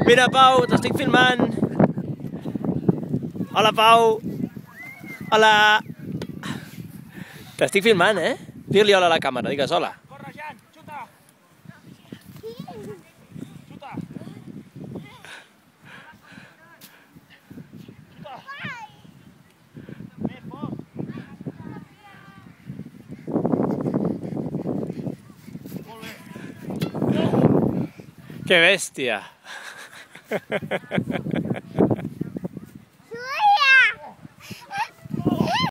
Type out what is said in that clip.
Mira, Pau, t'estic filmant. Hola, Pau. Hola. T'estic filmant, eh? Digue-li hola a la càmera, digues hola. Corre, Jan, xuta. Xuta. Xuta. Més fort. Molt bé. Que bèstia.